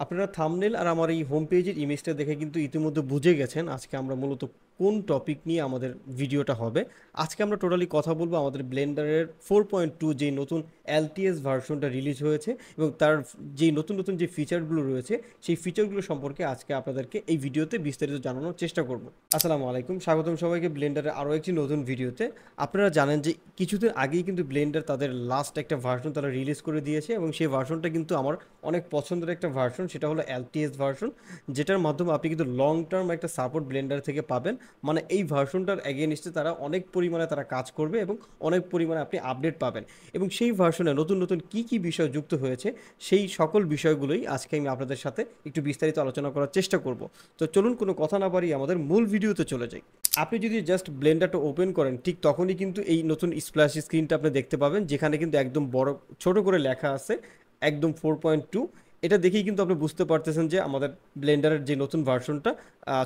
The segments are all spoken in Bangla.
আপনারা থাম্বনেল আর আমার এই হোম পেজের ইমেজটা দেখে কিন্তু ইতিমধ্যে বুঝে গেছেন আজকে আমরা মূলত কোন টপিক নিয়ে আমাদের ভিডিওটা হবে। আজকে আমরা টোটালি কথা বলবো আমাদের ব্লেন্ডারের 4.2 যেই নতুন এলটিএস ভার্সনটা রিলিজ হয়েছে এবং তার যেই নতুন নতুন যে ফিচারগুলো রয়েছে সেই ফিচারগুলো সম্পর্কে আজকে আপনাদেরকে এই ভিডিওতে বিস্তারিত জানানোর চেষ্টা করব। আসসালামু আলাইকুম, স্বাগতম সবাইকে ব্লেন্ডারের আরও একটি নতুন ভিডিওতে। আপনারা জানেন যে কিছুদিন আগেই কিন্তু ব্লেন্ডার তাদের লাস্ট একটা ভার্সন তারা রিলিজ করে দিয়েছে এবং সেই ভার্সনটা কিন্তু আমার অনেক পছন্দের একটা ভার্সন, সেটা হলো এলটিএস ভার্সন, যেটার মাধ্যমে আপনি কিন্তু লং টার্ম একটা সাপোর্ট ব্লেন্ডার থেকে পাবেন। মানে এই ভার্সনটার এগেনস্টে তারা অনেক পরিমাণে তারা কাজ করবে এবং অনেক পরিমাণে আপনি আপডেট পাবেন। এবং সেই ভার্সনে নতুন নতুন কী কী বিষয় যুক্ত হয়েছে সেই সকল বিষয়গুলোই আজকে আমি আপনাদের সাথে একটু বিস্তারিত আলোচনা করার চেষ্টা করব। তো চলুন কোনো কথা না বাড়িয়ে আমাদের মূল ভিডিওতে চলে যাই। আপনি যদি জাস্ট ব্লেন্ডারটা ওপেন করেন ঠিক তখনই কিন্তু এই নতুন স্প্ল্যাশ স্ক্রিনটা আপনি দেখতে পাবেন, যেখানে কিন্তু একদম বড় ছোট করে লেখা আছে একদম 4.2। এটা দেখেই কিন্তু আপনি বুঝতে পারতেছেন যে আমাদের ব্লেন্ডারের যে নতুন ভার্সনটা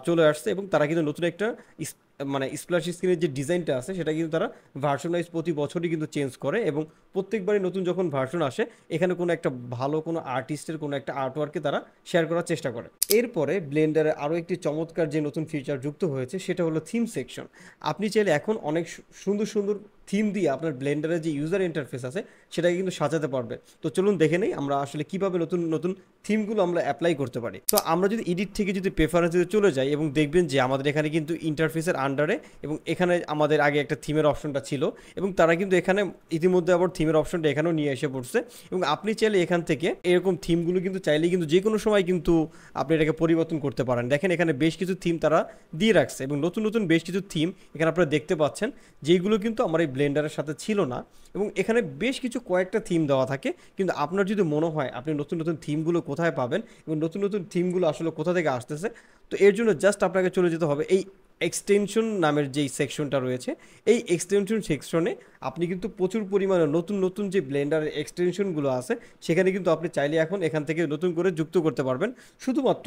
চলে আসছে এবং তারা কিন্তু নতুন একটা মানে স্প্ল্যাশ স্ক্রিনের যে ডিজাইনটা আছে সেটা কিন্তু তারা ভার্সন ওয়াইজ প্রতি বছরই কিন্তু চেঞ্জ করে এবং প্রত্যেকবারই নতুন যখন ভার্সন আসে এখানে কোনো একটা ভালো কোনো আর্টিস্টের কোনো একটা আর্টওয়ার্ককে তারা শেয়ার করার চেষ্টা করে। এরপরে ব্লেন্ডারে আরও একটি চমৎকার যে নতুন ফিচার যুক্ত হয়েছে সেটা হলো থিম সেকশন। আপনি চাইলে এখন অনেক সুন্দর সুন্দর থিম দিয়ে আপনার ব্লেন্ডারের যে ইউজার ইন্টারফেস আছে সেটাকে কিন্তু সাজাতে পারবে। তো চলুন দেখে নেই আমরা আসলে কিভাবে নতুন নতুন থিমগুলো আমরা অ্যাপ্লাই করতে পারি। তো আমরা যদি এডিট থেকে যদি প্রেফারেন্সে চলে যাই এবং দেখবেন যে আমাদের এখানে কিন্তু ইন্টারফেসের আন্ডারে এবং এখানে আমাদের আগে একটা থিমের অপশনটা ছিল এবং তারা কিন্তু এখানে ইতিমধ্যে আবার থিমের অপশনটা এখানেও নিয়ে এসে পড়ছে এবং আপনি চাইলে এখান থেকে এরকম থিমগুলো কিন্তু চাইলেই কিন্তু যে কোনো সময় কিন্তু আপনি এটাকে পরিবর্তন করতে পারেন। দেখেন এখানে বেশ কিছু থিম তারা দিয়ে রাখছে এবং নতুন নতুন বেশ কিছু থিম এখানে আপনারা দেখতে পাচ্ছেন যেইগুলো কিন্তু আমার এই ব্লেন্ডারের সাথে ছিল না। এবং এখানে বেশ কিছু কয়েকটা থিম দেওয়া থাকে, কিন্তু আপনার যদি মনে হয় আপনি নতুন নতুন থিমগুলো কোথায় পাবেন এবং নতুন নতুন থিমগুলো আসলে কোথা থেকে আসতেছে, তো এর জন্য জাস্ট আপনাকে চলে যেতে হবে এই এক্সটেনশন নামের যেই সেকশনটা রয়েছে। এই এক্সটেনশন সেকশনে আপনি কিন্তু প্রচুর পরিমাণে নতুন নতুন যে ব্লেন্ডারের এক্সটেনশনগুলো আছে সেখানে কিন্তু আপনি চাইলে এখন এখান থেকে নতুন করে যুক্ত করতে পারবেন, শুধুমাত্র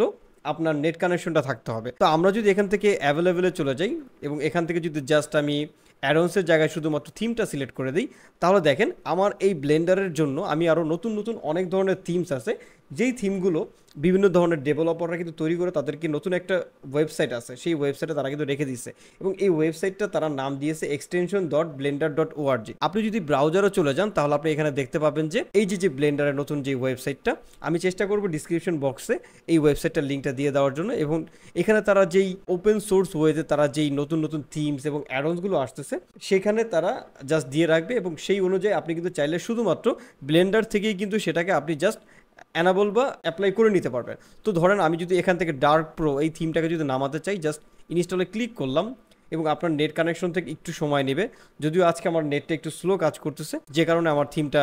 আপনার নেট কানেকশনটা থাকতে হবে। তো আমরা যদি এখান থেকে অ্যাভেলেবেলে চলে যাই এবং এখান থেকে যদি জাস্ট আমি অ্যাডভান্সের জায়গায় শুধুমাত্র থিমটা সিলেক্ট করে দিই, তাহলে দেখেন আমার এই ব্লেন্ডারের জন্য আমি আরও নতুন নতুন অনেক ধরনের থিমস আছে, যেই থিমগুলো বিভিন্ন ধরনের ডেভেলপাররা কিন্তু তৈরি করে তাদেরকে নতুন একটা ওয়েবসাইট আছে সেই ওয়েবসাইটে তারা কিন্তু রেখে দিচ্ছে এবং এই ওয়েবসাইটটা তারা নাম দিয়েছে extension.blender.org। আপনি যদি ব্রাউজারও চলে যান তাহলে আপনি এখানে দেখতে পাবেন যে এই যে ব্লেন্ডারের নতুন যে ওয়েবসাইটটা, আমি চেষ্টা করব ডিসক্রিপশন বক্সে এই ওয়েবসাইটটার লিঙ্কটা দিয়ে দেওয়ার জন্য। এবং এখানে তারা যেই ওপেন সোর্স ওয়েতে তারা যেই নতুন নতুন থিমস এবং অ্যাডন্সগুলো আসতেছে সেখানে তারা জাস্ট দিয়ে রাখবে এবং সেই অনুযায়ী আপনি কিন্তু চাইলে শুধুমাত্র ব্লেন্ডার থেকেই কিন্তু সেটাকে আপনি জাস্ট অ্যানাবল বা অ্যাপ্লাই করে নিতে পারবেন। তো ধরেন আমি যদি এখান থেকে ডার্ক প্রো এই থিমটাকে যদি নামাতে চাই, জাস্ট ইনস্টলে ক্লিক করলাম এবং আপনার নেট কানেকশন থেকে একটু সময় নেবে, যদিও আজকে আমার নেটটা একটু স্লো কাজ করতেছে যে কারণে আমার থিমটা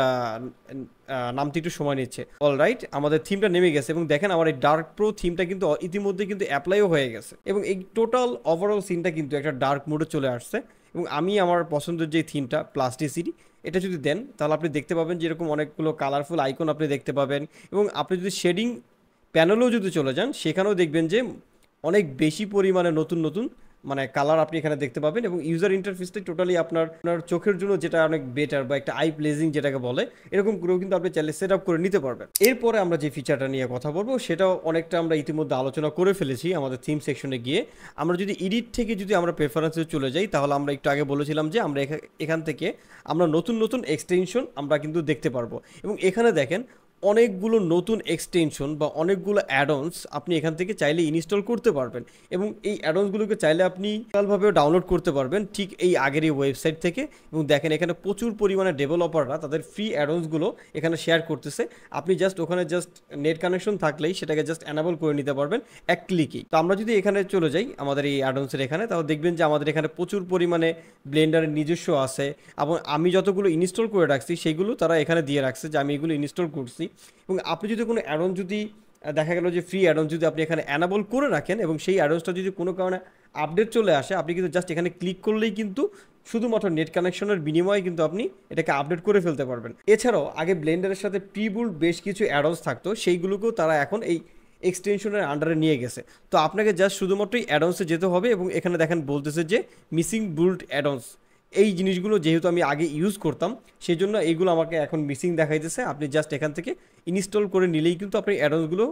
নামতে একটু সময় নিচ্ছে। অলরাইট, আমাদের থিমটা নেমে গেছে এবং দেখেন আমার এই ডার্ক প্রো থিমটা কিন্তু ইতিমধ্যে কিন্তু অ্যাপ্লাইও হয়ে গেছে এবং এই টোটাল ওভারঅল সিনটা কিন্তু একটা ডার্ক মোডে চলে আসছে। এবং আমি আমার পছন্দের যে থিমটা প্লাস্টিসিটি, এটা যদি দেন তাহলে আপনি দেখতে পাবেন যে এরকম অনেকগুলো কালারফুল আইকন আপনি দেখতে পাবেন। এবং আপনি যদি শেডিং প্যানেলেও যদি চলে যান সেখানেও দেখবেন যে অনেক বেশি পরিমাণে নতুন নতুন মানে কালার আপনি এখানে দেখতে পাবেন এবং ইউজার ইন্টারফেসটা টোটালি আপনার চোখের জন্য যেটা অনেক বেটার বা একটা আই প্লেজিং যেটাকে বলে, এরকম করেও কিন্তু আপনি চাইলে সেট আপ করে নিতে পারবেন। এরপরে আমরা যে ফিচারটা নিয়ে কথা বলবো সেটাও অনেকটা আমরা ইতিমধ্যে আলোচনা করে ফেলেছি আমাদের থিম সেকশনে গিয়ে। আমরা যদি এডিট থেকে যদি আমরা প্রেফারেন্সে চলে যাই তাহলে আমরা একটু আগে বলেছিলাম যে আমরা এখান থেকে আমরা নতুন নতুন এক্সটেনশন আমরা কিন্তু দেখতে পারবো এবং এখানে দেখেন অনেকগুলো নতুন এক্সটেনশন বা অনেকগুলো অ্যাডন্স আপনি এখান থেকে চাইলে ইনস্টল করতে পারবেন এবং এই অ্যাডন্সগুলোকে চাইলে আপনি ভাবেও ডাউনলোড করতে পারবেন ঠিক এই আগের এই ওয়েবসাইট থেকে। এবং দেখেন এখানে প্রচুর পরিমাণে ডেভেলপাররা তাদের ফ্রি অ্যাডন্সগুলো এখানে শেয়ার করতেছে। আপনি জাস্ট ওখানে জাস্ট নেট কানেকশন থাকলেই সেটাকে জাস্ট অ্যানাবল করে নিতে পারবেন এক ক্লিকেই। তো আমরা যদি এখানে চলে যাই আমাদের এই অ্যাডন্সের এখানে, তাহলে দেখবেন যে আমাদের এখানে প্রচুর পরিমাণে ব্লেন্ডারের নিজস্ব আছে এবং আমি যতগুলো ইনস্টল করে রাখছি সেইগুলো তারা এখানে দিয়ে রাখছে যে আমি এগুলো ইনস্টল করছি। এবং আপনি যদি কোনো অ্যাডন যদি দেখা গেল যে ফ্রি অ্যাডন যদি আপনি এখানে অ্যানাবল করে রাখেন এবং সেই অ্যাডন্সটা যদি কোনো কারণে আপডেট চলে আসে, আপনি কিন্তু জাস্ট এখানে ক্লিক করলেই কিন্তু শুধুমাত্র নেট কানেকশনের বিনিময়ে কিন্তু আপনি এটাকে আপডেট করে ফেলতে পারবেন। এছাড়াও আগে ব্লেন্ডারের সাথে প্রিবুল্ড বেশ কিছু অ্যাডন্স থাকতো, সেইগুলোকেও তারা এখন এই এক্সটেনশনের আন্ডারে নিয়ে গেছে। তো আপনাকে জাস্ট শুধুমাত্র এই অ্যাডন্সে যেতে হবে এবং এখানে দেখেন বলতেছে যে মিসিং বুল্ড অ্যাডন্স। এই জিনিসগুলো যেহেতু আমি আগে ইউজ করতাম সেই জন্য এইগুলো আমাকে এখন মিসিং দেখাইতেছে। আপনি জাস্ট এখান থেকে ইনস্টল করে নিলেই কিন্তু আপনি অ্যাডন্সগুলো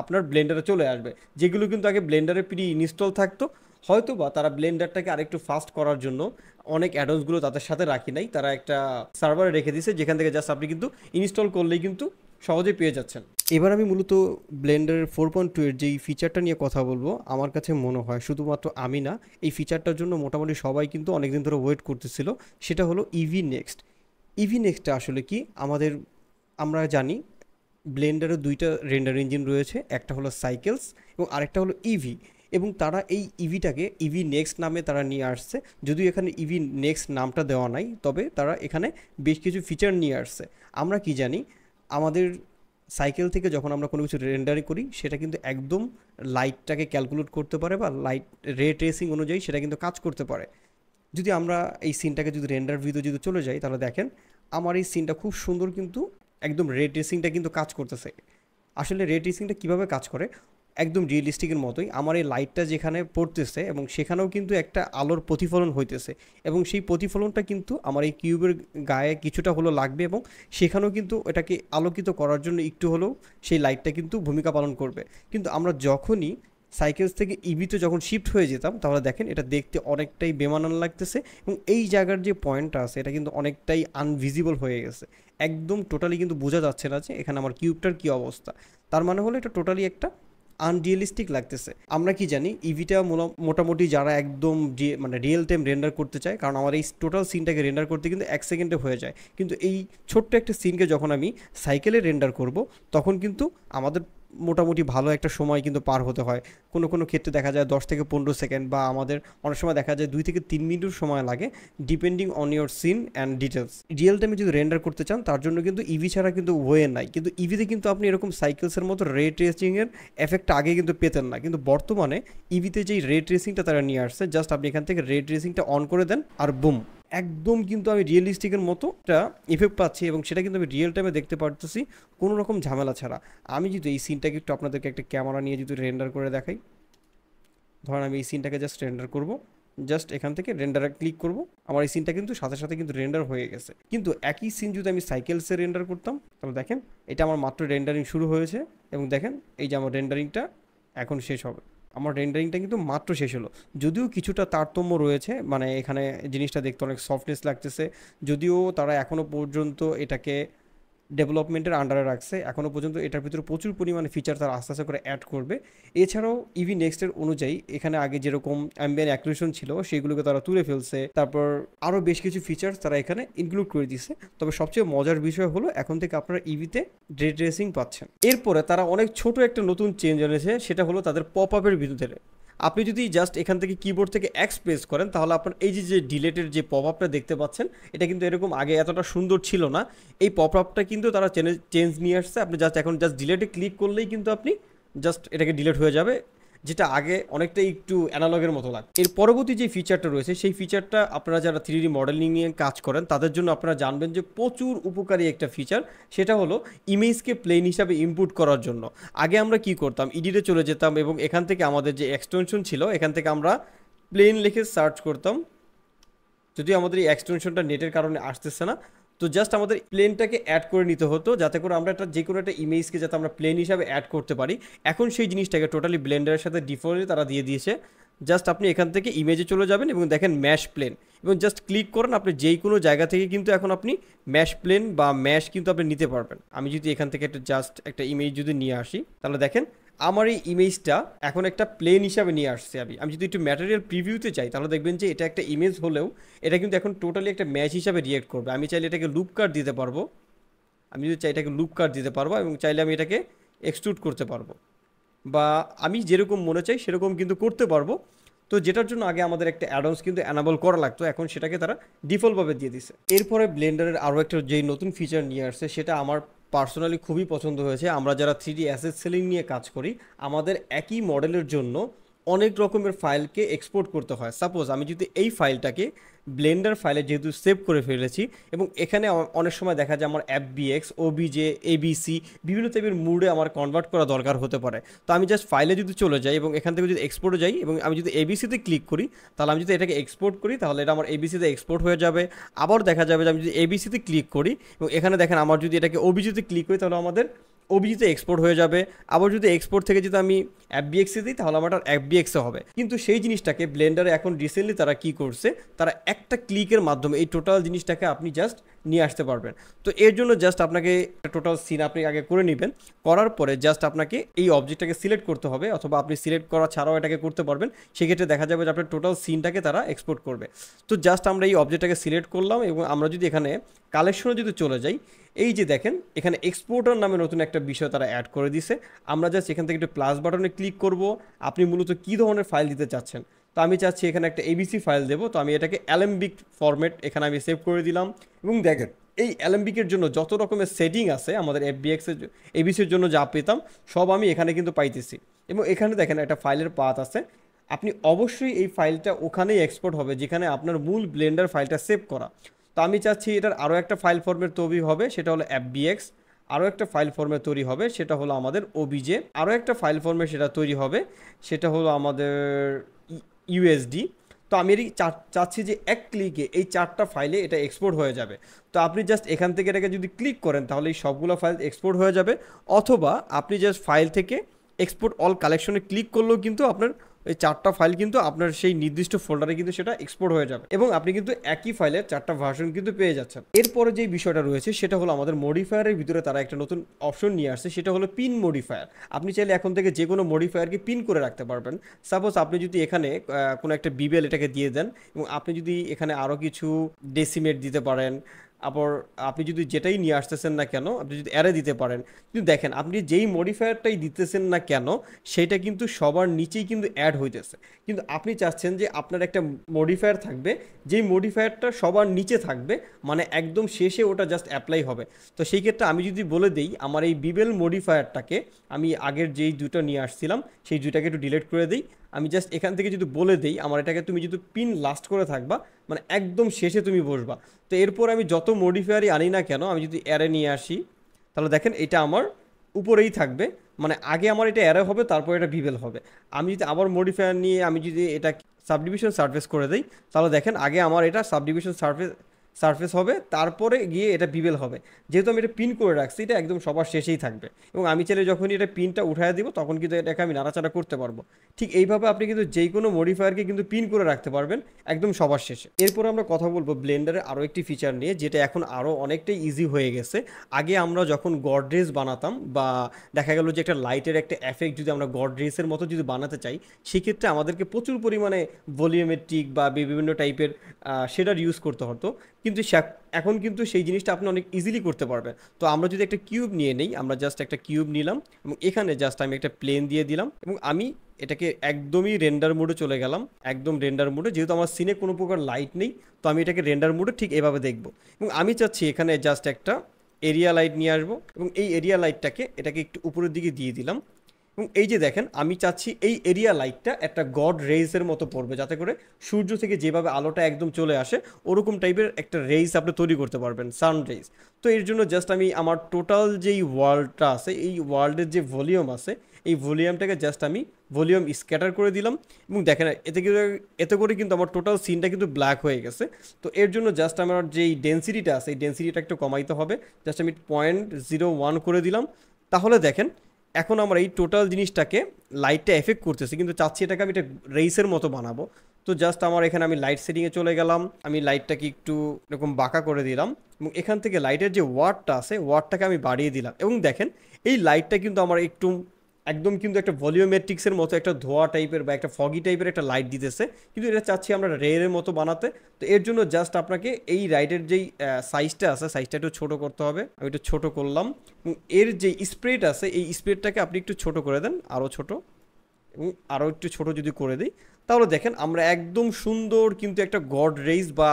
আপনার ব্লেন্ডারে চলে আসবে। যেগুলো কিন্তু আগে ব্লেন্ডারে প্রি ইনস্টল থাকতো, হয়তো বা তারা ব্লেন্ডারটাকে আরেকটু ফাস্ট করার জন্য অনেক অ্যাডন্সগুলো তাদের সাথে রাখি নাই, তারা একটা সার্ভারে রেখে দিয়েছে যেখান থেকে জাস্ট আপনি কিন্তু ইনস্টল করলেই কিন্তু সহজেই পেয়ে যাচ্ছেন। এবার আমি মূলত ব্লেন্ডারের 4.2 এর যেই ফিচারটা নিয়ে কথা বলবো, আমার কাছে মনে হয় শুধুমাত্র আমি না, এই ফিচারটার জন্য মোটামুটি সবাই কিন্তু অনেকদিন ধরে ওয়েট করতেছিল। সেটা হলো ইভি নেক্সট। ইভি নেক্সটটা আসলে কি, আমরা জানি ব্লেন্ডারে দুইটা রেন্ডার ইঞ্জিন রয়েছে, একটা হলো সাইকেলস এবং আরেকটা হলো ইভি। এবং তারা এই ইভিটাকে ইভি নেক্সট নামে তারা নিয়ে আসছে। যদিও এখানে ইভি নেক্সট নামটা দেওয়া নাই, তবে তারা এখানে বেশ কিছু ফিচার নিয়ে আসছে। আমরা কি জানি, আমাদের সাইকেল থেকে যখন আমরা কোনো কিছু রেন্ডারিং করি, সেটা কিন্তু একদম লাইটটাকে ক্যালকুলেট করতে পারে বা লাইট রে ট্রেসিং অনুযায়ী সেটা কিন্তু কাজ করতে পারে। যদি আমরা এই সিনটাকে যদি রেন্ডার ভিডিও যদি চলে যাই, তাহলে দেখেন আমার এই সিনটা খুব সুন্দর কিন্তু একদম রে ট্রেসিংটা কিন্তু কাজ করতেছে। আসলে রে ট্রেসিংটা কীভাবে কাজ করে, একদম রিয়েলিস্টিকের মতোই আমার এই লাইটটা যেখানে পড়তেছে এবং সেখানেও কিন্তু একটা আলোর প্রতিফলন হইতেছে, এবং সেই প্রতিফলনটা কিন্তু আমার এই কিউবের গায়ে কিছুটা হলো লাগবে, এবং সেখানেও কিন্তু এটাকে আলোকিত করার জন্য একটু হলেও সেই লাইটটা কিন্তু ভূমিকা পালন করবে। কিন্তু আমরা যখনই সাইকেলস থেকে ইভিতে যখন শিফট হয়ে যেতাম, তাহলে দেখেন এটা দেখতে অনেকটাই বেমানান লাগতেছে, এবং এই জায়গার যে পয়েন্টটা আছে এটা কিন্তু অনেকটাই আনভিজিবল হয়ে গেছে। একদম টোটালি কিন্তু বোঝা যাচ্ছে না যে এখানে আমার কিউবটার কী অবস্থা। তার মানে হলো এটা টোটালি একটা আনরিয়েলিস্টিক লাগতেছে। আমরা কি জানি, ইভিটা মোটামুটি যারা একদম মানে রিয়েল টাইম রেন্ডার করতে চায়, কারণ আমার এই টোটাল সিনটাকে রেন্ডার করতে কিন্তু 1 সেকেন্ডে হয়ে যায়, কিন্তু এই ছোট্ট একটা সিনকে যখন আমি সাইকেলে রেন্ডার করব, তখন কিন্তু আমাদের মোটামুটি ভালো একটা সময় কিন্তু পার হতে হয়। কোনো কোনো ক্ষেত্রে দেখা যায় 10 থেকে 15 সেকেন্ড, বা আমাদের অনেক সময় দেখা যায় 2 থেকে 3 মিনিট সময় লাগে, depending on your scene and details. Real টাইমে যদি রেন্ডার করতে চান, তার জন্য কিন্তু ইভি ছাড়া কিন্তু ওয়ে নাই। কিন্তু ইভিতে কিন্তু আপনি এরকম সাইকেলসের মতো রে ট্রেসিংয়ের এফেক্টটা আগে কিন্তু পেতেন না, কিন্তু বর্তমানে ইভিতে যেই রে ট্রেসিংটা তারা নিয়ে আসছে, জাস্ট আপনি এখান থেকে রে ট্রেসিংটা অন করে দেন আর বুম, একদম কিন্তু আমি রিয়েলিস্টিকের মতো একটা ইফেক্ট পাচ্ছি, এবং সেটা কিন্তু আমি রিয়েল টাইমে দেখতে পারতেছি কোনো রকম ঝামেলা ছাড়া। আমি যদি এই সিনটাকে একটু আপনাদেরকে একটা ক্যামেরা নিয়ে যদি রেন্ডার করে দেখাই, ধরেন আমি এই সিনটাকে জাস্ট রেন্ডার করব, জাস্ট এখান থেকে রেন্ডারে ক্লিক করব, আমার এই সিনটা কিন্তু সাথে সাথে কিন্তু রেন্ডার হয়ে গেছে। কিন্তু একই সিন যদি আমি সাইকেলসে রেন্ডার করতাম, তাহলে দেখেন এটা আমার মাত্র রেন্ডারিং শুরু হয়েছে, এবং দেখেন এই যে আমার রেন্ডারিংটা এখন শেষ হবে। আমার রেন্ডারিংটা কিন্তু মাত্র শেষ হলো। যদিও কিছুটা তারতম্য রয়েছে, মানে এখানে জিনিসটা দেখতে অনেক সফটনেস লাগতেছে, যদিও তারা এখনও পর্যন্ত এটাকে ডেভেলপমেন্টের আন্ডারে রাখছে, এখনও পর্যন্ত এটার ভিতরে প্রচুর পরিমাণে ফিচার তারা আস্তে আস্তে করে অ্যাড করবে। এছাড়াও ইভি নেক্সটের অনুযায়ী এখানে আগে যেরকম অ্যাম্বিয়েন্ট অ্যাক্লুশন ছিল, সেগুলোকে তারা তুলে ফেলছে, তারপর আরও বেশ কিছু ফিচার্স তারা এখানে ইনক্লুড করে দিচ্ছে। তবে সবচেয়ে মজার বিষয় হলো এখন থেকে আপনারা ইভিতে রে ট্রেসিং পাচ্ছেন। এরপরে তারা অনেক ছোট একটা নতুন চেঞ্জ এনেছে, সেটা হলো তাদের পপ আপের ভিতরে। আপনি যদি জাস্ট এখান থেকে কিবোর্ড থেকে এক্স প্রেস করেন, তাহলে আপনার এই যে ডিলেটের যে পপ আপটা দেখতে পাচ্ছেন, এটা কিন্তু এরকম আগে এতটা সুন্দর ছিল না। এই পপ আপটা কিন্তু তারা চেঞ্জ নিয়ে আসছে। আপনি জাস্ট এখন জাস্ট ডিলেটে ক্লিক করলেই কিন্তু আপনি জাস্ট এটাকে ডিলেট হয়ে যাবে, যেটা আগে অনেকটাই একটু অ্যানালগের মতো লাগে। এর পরবর্তী যে ফিচারটা রয়েছে, সেই ফিচারটা আপনারা যারা 3D মডেলিং নিয়ে কাজ করেন তাদের জন্য আপনারা জানবেন যে প্রচুর উপকারী একটা ফিচার। সেটা হলো ইমেজকে প্লেন হিসাবে ইনপুট করার জন্য। আগে আমরা কি করতাম, ইডিটে চলে যেতাম এবং এখান থেকে আমাদের যে এক্সটেনশন ছিল, এখান থেকে আমরা প্লেন লিখে সার্চ করতাম। যদিও আমাদের এই এক্সটেনশনটা নেটের কারণে আসতেছে না, তো জাস্ট আমাদের প্লেনটাকে অ্যাড করে নিতে হতো, যাতে করে আমরা একটা যে কোনো একটা ইমেজকে যাতে আমরা প্লেন হিসাবে অ্যাড করতে পারি। এখন সেই জিনিসটাকে টোটালি ব্লেন্ডারের সাথে ডিফল্টলি তারা দিয়ে দিয়েছে। জাস্ট আপনি এখান থেকে ইমেজে চলে যাবেন এবং দেখেন ম্যাশ প্লেন, এবং জাস্ট ক্লিক করেন, আপনি যেই কোনো জায়গা থেকে কিন্তু এখন আপনি ম্যাশ প্লেন বা ম্যাশ কিন্তু আপনি নিতে পারবেন। আমি যদি এখান থেকে একটা জাস্ট একটা ইমেজ যদি নিয়ে আসি, তাহলে দেখেন আমার এই ইমেজটা এখন একটা প্লেন হিসাবে নিয়ে আসছে। আমি যদি একটু ম্যাটেরিয়াল প্রিভিউতে চাই, তাহলে দেখবেন যে এটা একটা ইমেজ হলেও এটা কিন্তু এখন টোটালি একটা ম্যাচ হিসাবে রিয়েক্ট করবে। আমি চাইলে এটাকে লুপ কাট দিতে পারবো, আমি যদি চাই এটাকে লুপ কাট দিতে পারবো, এবং চাইলে আমি এটাকে এক্সট্রুড করতে পারবো, বা আমি যেরকম মনে চাই সেরকম কিন্তু করতে পারবো। তো যেটার জন্য আগে আমাদের একটা অ্যাডন্স কিন্তু অ্যানাবল করা লাগতো, এখন সেটাকে তারা ডিফল্টভাবে দিয়ে দিছে। এরপরে ব্লেন্ডারের আরও একটা যেই নতুন ফিচার নিয়ে আসছে, সেটা আমার পার্সোনালি খুবই পছন্দ হয়েছে। আমরা যারা 3D অ্যাসেট সেলিং নিয়ে কাজ করি, আমাদের একই মডেলের জন্য অনেক রকমের ফাইলকে এক্সপোর্ট করতে হয়। সাপোজ আমি যদি এই ফাইলটাকে ব্লেন্ডার ফাইলে যেহেতু সেভ করে ফেলেছি, এবং এখানে অনেক সময় দেখা যায় আমার FBX, OBJ, ABC বিভিন্ন টাইপের মুডে আমার কনভার্ট করা দরকার হতে পারে। তো আমি জাস্ট ফাইলে যদি চলে যাই এবং এখান থেকে যদি এক্সপোর্টে যাই, এবং আমি যদি ABCতে ক্লিক করি, তাহলে আমি যদি এটাকে এক্সপোর্ট করি, তাহলে এটা আমার ABCতে এক্সপোর্ট হয়ে যাবে। আবার দেখা যাবে যে আমি যদি ABCতে ক্লিক করি এবং এখানে দেখেন আমার যদি এটাকে OBJতে ক্লিক করি, তাহলে আমাদের ওবিজিতে এক্সপোর্ট হয়ে যাবে। আবার যদি এক্সপোর্ট থেকে যদি আমি এফবিএক্সে দিই তাহলে আমার এফবিএক্সে হবে। কিন্তু সেই জিনিসটাকে ব্লেন্ডারে এখন রিসেন্টলি তারা কি করছে, তারা একটা ক্লিকের মাধ্যমে এই টোটাল জিনিসটাকে আপনি জাস্ট নিয়ে আসতে পারবেন। তো এর জন্য জাস্ট আপনাকে টোটাল সিন আপনি আগে করে নেবেন, করার পরে জাস্ট আপনাকে এই অবজেক্টটাকে সিলেক্ট করতে হবে, অথবা আপনি সিলেক্ট করা ছাড়াও এটাকে করতে পারবেন। সেক্ষেত্রে দেখা যাবে যে আপনার টোটাল সিনটাকে তারা এক্সপোর্ট করবে। তো জাস্ট আমরা এই অবজেক্টটাকে সিলেক্ট করলাম এবং আমরা যদি এখানে কালেকশনে যদি চলে যাই, এই যে দেখেন এখানে এক্সপোর্টার নামে নতুন একটা বিষয় তারা অ্যাড করে দিছে। আমরা জাস্ট এখান থেকে একটু প্লাস বাটনে ক্লিক করব, আপনি মূলত কী ধরনের ফাইল দিতে চাচ্ছেন। তো আমি চাচ্ছি এখানে একটা এবিসি ফাইল দেবো, তো আমি এটাকে অ্যালেম্বিক ফরম্যাট এখানে আমি সেভ করে দিলাম। এবং দেখেন এই অ্যালেম্বিকের জন্য যত রকমের সেটিং আছে আমাদের এফবিএক্সের এবিসির জন্য যা পেতাম সব আমি এখানে কিন্তু পাইতেছি। এবং এখানে দেখেন একটা ফাইলের পাথ আছে, আপনি অবশ্যই এই ফাইলটা ওখানেই এক্সপোর্ট হবে যেখানে আপনার মূল ব্লেন্ডার ফাইলটা সেভ করা। তো আমি চাচ্ছি এটার আরও একটা ফাইল ফরম্যাট তৈরি হবে, সেটা হলো এফবিএক্স। আরও একটা ফাইল ফরম্যাট তৈরি হবে, সেটা হলো আমাদের ওবিজে। আরও একটা ফাইল ফরম্যাট সেটা তৈরি হবে, সেটা হলো আমাদের ইউএসডি। তো আমি চাচ্ছি যে এক ক্লিকে এই 4টা ফাইলে এটা এক্সপোর্ট হয়ে যাবে। তো আপনি জাস্ট এখান থেকে এটাকে যদি ক্লিক করেন তাহলে এই সবগুলো ফাইল এক্সপোর্ট হয়ে যাবে, অথবা আপনি জাস্ট ফাইল থেকে এক্সপোর্ট অল কালেকশনে ক্লিক করলেও কিন্তু আপনার এই 4টা ফাইল কিন্তু আপনার সেই নির্দিষ্ট ফোল্ডারে কিন্তু সেটা এক্সপোর্ট হয়ে যাবে, এবং আপনি কিন্তু একই ফাইলের 4টা ভার্সন কিন্তু পেয়ে যাচ্ছেন। এরপরে যেই বিষয়টা রয়েছে সেটা হলো আমাদের মডিফায়ারের ভিতরে তারা একটা নতুন অপশন নিয়ে আসছে, সেটা হলো পিন মডিফায়ার। আপনি চাইলে এখন থেকে যে কোনো মডিফায়ারকে পিন করে রাখতে পারবেন। সাপোজ আপনি যদি এখানে কোনো একটা বিবেল এটাকে দিয়ে দেন, এবং আপনি যদি এখানে আরও কিছু ডেসিমেট দিতে পারেন, আবার আপনি যদি যেটাই নিয়ে আসতেছেন না কেন আপনি যদি অ্যারে দিতে পারেন, কিন্তু দেখেন আপনি যেই মডিফায়ারটাই দিতেছেন না কেন সেটা কিন্তু সবার নিচেই কিন্তু অ্যাড হইতেছে। কিন্তু আপনি চাচ্ছেন যে আপনার একটা মডিফায়ার থাকবে যেই মডিফায়ারটা সবার নিচে থাকবে, মানে একদম শেষে ওটা জাস্ট অ্যাপ্লাই হবে। তো সেই ক্ষেত্রে আমি যদি বলে দিই আমার এই বিবেল মডিফায়ারটাকে আমি আগের যেই দুটো নিয়ে আসছিলাম সেই দুইটাকে একটু ডিলিট করে দিই। আমি জাস্ট এখান থেকে যদি বলে দিই আমার এটাকে তুমি যদি পিন লাস্ট করে থাকবা, মানে একদম শেষে তুমি বসবা। তো এরপর আমি যত মডিফায়ারই আনি না কেন আমি যদি অ্যারে নিয়ে আসি তাহলে দেখেন এটা আমার উপরেই থাকবে, মানে আগে আমার এটা অ্যারে হবে তারপর এটা বিবেল হবে। আমি যদি আবার মডিফায়ার নিয়ে আমি যদি এটা সাবডিভিশন সারফেস করে দিই তাহলে দেখেন আগে আমার এটা সাবডিভিশন সারফেস হবে, তারপরে গিয়ে এটা বিবেল হবে। যেহেতু আমি এটা পিন করে রাখছি এটা একদম সবার শেষেই থাকবে, এবং আমি চাইলে যখনই এটা পিনটা উঠায় দিব তখন কিন্তু এটাকে আমি নাড়াচাড়া করতে পারবো। ঠিক এইভাবে আপনি কিন্তু যে কোনো মডিফায়ারকে কিন্তু পিন করে রাখতে পারবেন একদম সবার শেষে। এরপর আমরা কথা বলবো ব্লেন্ডারে আরও একটি ফিচার নিয়ে, যেটা এখন আরও অনেকটাই ইজি হয়ে গেছে। আগে আমরা যখন গডরেজ বানাতাম বা দেখা গেল যে একটা লাইটের একটা এফেক্ট যদি আমরা গডরেজের মতো যদি বানাতে চাই, সেক্ষেত্রে আমাদেরকে প্রচুর পরিমাণে ভলিউমেট্রিক বা বিভিন্ন টাইপের শেডার ইউজ করতে হতো। কিন্তু এখন কিন্তু সেই জিনিসটা আপনি অনেক ইজিলি করতে পারবেন। তো আমরা যদি একটা কিউব নিয়ে নেই, আমরা জাস্ট একটা কিউব নিলাম এবং এখানে জাস্ট আমি একটা প্লেন দিয়ে দিলাম, এবং আমি এটাকে একদমই রেন্ডার মোডে চলে গেলাম। একদম রেন্ডার মোডে, যেহেতু আমার সিনে কোনো প্রকার লাইট নেই তো আমি এটাকে রেন্ডার মোডে ঠিক এভাবে দেখব। এবং আমি চাচ্ছি এখানে জাস্ট একটা এরিয়া লাইট নিয়ে আসবো, এবং এই এরিয়া লাইটটাকে এটাকে একটু উপরের দিকে দিয়ে দিলাম। এবং এই যে দেখেন আমি চাচ্ছি এই এরিয়া লাইটটা একটা গড রেইজের মতো পড়বে, যাতে করে সূর্য থেকে যেভাবে আলোটা একদম চলে আসে ওরকম টাইপের একটা রেইজ আপনি তৈরি করতে পারবেন, সান রেইজ। তো এর জন্য জাস্ট আমি আমার টোটাল যেই ওয়ার্ল্ডটা আছে এই ওয়ার্ল্ডের যে ভলিউম আছে এই ভলিউমটাকে জাস্ট আমি ভলিউম স্ক্যাটার করে দিলাম, এবং দেখেন এতে করে কিন্তু আমার টোটাল সিনটা কিন্তু ব্ল্যাক হয়ে গেছে। তো এর জন্য জাস্ট আমার যেই ডেন্সিটিটা আছে এই ডেন্সিটিটা একটু কমাইতে হবে, জাস্ট আমি 0.01 করে দিলাম। তাহলে দেখেন এখন আমরা এই টোটাল জিনিসটাকে লাইটটা এফেক্ট করতেছি, কিন্তু চাচ্ছি এটাকে আমি এটা রেইসের মতো বানাবো। তো জাস্ট আমার এখানে আমি লাইট সেটিংয়ে চলে গেলাম, আমি লাইটটাকে একটু এরকম বাঁকা করে দিলাম, এবং এখান থেকে লাইটের যে ওয়াটটা আছে ওয়াটটাকে আমি বাড়িয়ে দিলাম। এবং দেখেন এই লাইটটা কিন্তু আমার একটু একদম কিন্তু একটা ভলিউমেট্রিক্সের মতো একটা ধোয়া টাইপের বা একটা ফগি টাইপের একটা লাইট দিতেছে, কিন্তু এটা চাচ্ছি আমরা রেয়ারের মতো বানাতে। তো এর জন্য জাস্ট আপনাকে এই লাইটের যেই সাইজটা আছে সাইজটা একটু ছোটো করতে হবে, আমি একটু ছোটো করলাম। এবং এর যে স্প্রেড আছে এই স্প্রেডটাকে আপনি একটু ছোটো করে দেন, আরও ছোটো, এবং আরও একটু ছোটো যদি করে দিই তাহলে দেখেন আমরা একদম সুন্দর কিন্তু একটা গড রেইজ বা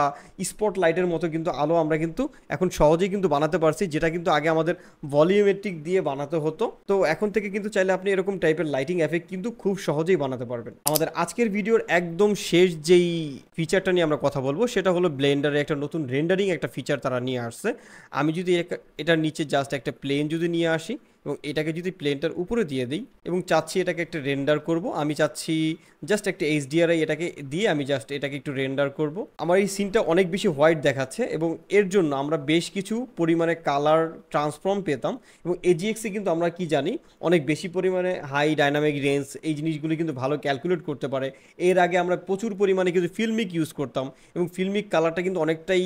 স্পট লাইটের মতো কিন্তু আলো আমরা কিন্তু এখন সহজেই কিন্তু বানাতে পারছি, যেটা কিন্তু আগে আমাদের ভলিউমেট্রিক দিয়ে বানাতে হতো। তো এখন থেকে কিন্তু চাইলে আপনি এরকম টাইপের লাইটিং এফেক্ট কিন্তু খুব সহজেই বানাতে পারবেন। আমাদের আজকের ভিডিওর একদম শেষ যেই ফিচারটা নিয়ে আমরা কথা বলবো সেটা হলো ব্লেন্ডারে একটা নতুন রেন্ডারিং একটা ফিচার তারা নিয়ে আসছে। আমি যদি এটার নিচে জাস্ট একটা প্লেন যদি নিয়ে আসি এবং এটাকে যদি প্লেনটার উপরে দিয়ে দিই এবং চাচ্ছি এটাকে একটা রেন্ডার করব, আমি চাচ্ছি জাস্ট একটা HDRI এটাকে দিয়ে আমি জাস্ট এটাকে একটু রেন্ডার করব। আমার এই সিনটা অনেক বেশি হোয়াইট দেখাচ্ছে এবং এর জন্য আমরা বেশ কিছু পরিমাণে কালার ট্রান্সফর্ম পেতাম এবং AGX-এ কিন্তু আমরা কি জানি অনেক বেশি পরিমাণে হাই ডাইনামিক রেঞ্জ এই জিনিসগুলো কিন্তু ভালো ক্যালকুলেট করতে পারে। এর আগে আমরা প্রচুর পরিমাণে কিন্তু ফিল্মিক ইউজ করতাম এবং ফিল্মিক কালারটা কিন্তু অনেকটাই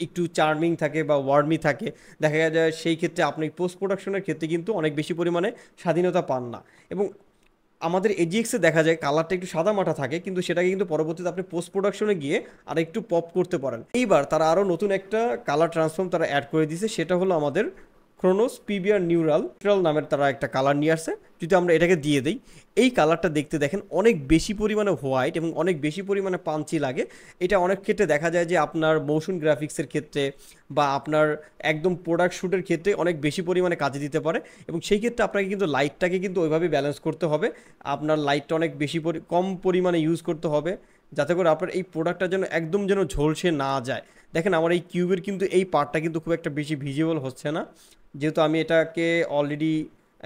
একটু চার্মিং থাকে বা ওয়ার্মি থাকে, দেখা যায় সেই ক্ষেত্রে আপনি পোস্ট প্রোডাকশনের ক্ষেত্রে কিন্তু অনেক বেশি পরিমাণে স্বাধীনতা পান না। এবং আমাদের AGX-এ দেখা যায় কালারটা একটু সাদা মাটা থাকে, কিন্তু সেটাকে কিন্তু পরবর্তীতে আপনি পোস্ট প্রোডাকশনে গিয়ে আর একটু পপ করতে পারেন। এইবার তারা আরও নতুন একটা কালার ট্রান্সফর্ম তারা অ্যাড করে দিয়েছে, সেটা হলো আমাদের ক্রোনোস পিবিআর নিউরাল নামের তারা একটা কালার নিয়ে আসছে। যদি আমরা এটাকে দিয়ে দিই, এই কালারটা দেখতে দেখেন অনেক বেশি পরিমাণে হোয়াইট এবং অনেক বেশি পরিমাণে পাঞ্চি লাগে। এটা অনেক ক্ষেত্রে দেখা যায় যে আপনার মোশন গ্রাফিক্সের ক্ষেত্রে বা আপনার একদম প্রোডাক্ট শ্যুটের ক্ষেত্রে অনেক বেশি পরিমাণে কাজে দিতে পারে এবং সেই ক্ষেত্রে আপনাকে কিন্তু লাইটটাকে কিন্তু ওইভাবে ব্যালেন্স করতে হবে। আপনার লাইটটা অনেক বেশি কম পরিমাণে ইউজ করতে হবে যাতে করে আপনার এই প্রোডাক্টটা যেন একদম যেন ঝলসে না যায়। দেখেন আমার এই কিউবের কিন্তু এই পার্টটা কিন্তু খুব একটা বেশি ভিজিবল হচ্ছে না, যেহেতু আমি এটাকে অলরেডি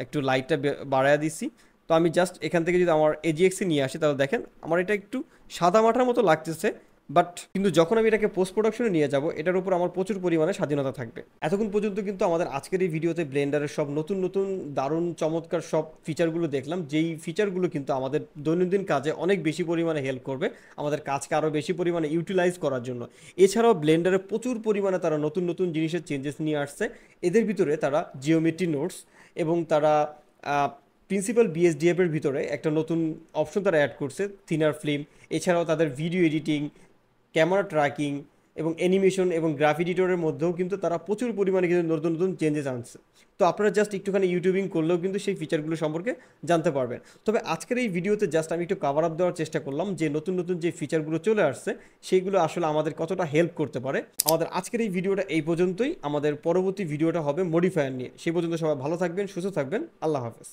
একটু লাইটটা বাড়ায় দিছি। তো আমি জাস্ট এখান থেকে যদি আমার AGX-এ নিয়ে আসি তাহলে দেখেন আমার এটা একটু সাদা মাটার মতো লাগতেছে, বাট কিন্তু যখন আমি এটাকে পোস্ট প্রোডাকশনে নিয়ে যাব এটার উপর আমার প্রচুর পরিমাণে স্বাধীনতা থাকবে। এতক্ষণ পর্যন্ত কিন্তু আমাদের আজকের এই ভিডিওতে ব্লেন্ডারের সব নতুন নতুন দারুণ চমৎকার সব ফিচারগুলো দেখলাম, যেই ফিচারগুলো কিন্তু আমাদের দৈনন্দিন কাজে অনেক বেশি পরিমাণে হেল্প করবে, আমাদের কাজকে আরও বেশি পরিমাণে ইউটিলাইজ করার জন্য। এছাড়াও ব্লেন্ডারে প্রচুর পরিমাণে তারা নতুন নতুন জিনিসের চেঞ্জেস নিয়ে আসছে। এদের ভিতরে তারা জিওমেট্রি নোটস এবং তারা প্রিন্সিপাল BSDF এর ভিতরে একটা নতুন অপশন তারা অ্যাড করছে, থিনার ফিল্ম। এছাড়াও তাদের ভিডিও এডিটিং, ক্যামেরা ট্র্যাকিং এবং অ্যানিমেশন এবং গ্রাফ এডিটরের মধ্যেও কিন্তু তারা প্রচুর পরিমাণে কিন্তু নতুন নতুন চেঞ্জেস আনছে। তো আপনারা জাস্ট একটুখানি ইউটিউবিং করলেও কিন্তু সেই ফিচারগুলো সম্পর্কে জানতে পারবেন। তবে আজকের এই ভিডিওতে জাস্ট আমি একটু কভার আপ দেওয়ার চেষ্টা করলাম যে নতুন নতুন যে ফিচারগুলো চলে আসছে সেইগুলো আসলে আমাদের কতটা হেল্প করতে পারে। আমাদের আজকের এই ভিডিওটা এই পর্যন্তই, আমাদের পরবর্তী ভিডিওটা হবে মডিফায়ার নিয়ে। সেই পর্যন্ত সবাই ভালো থাকবেন, সুস্থ থাকবেন, আল্লাহ হাফেজ।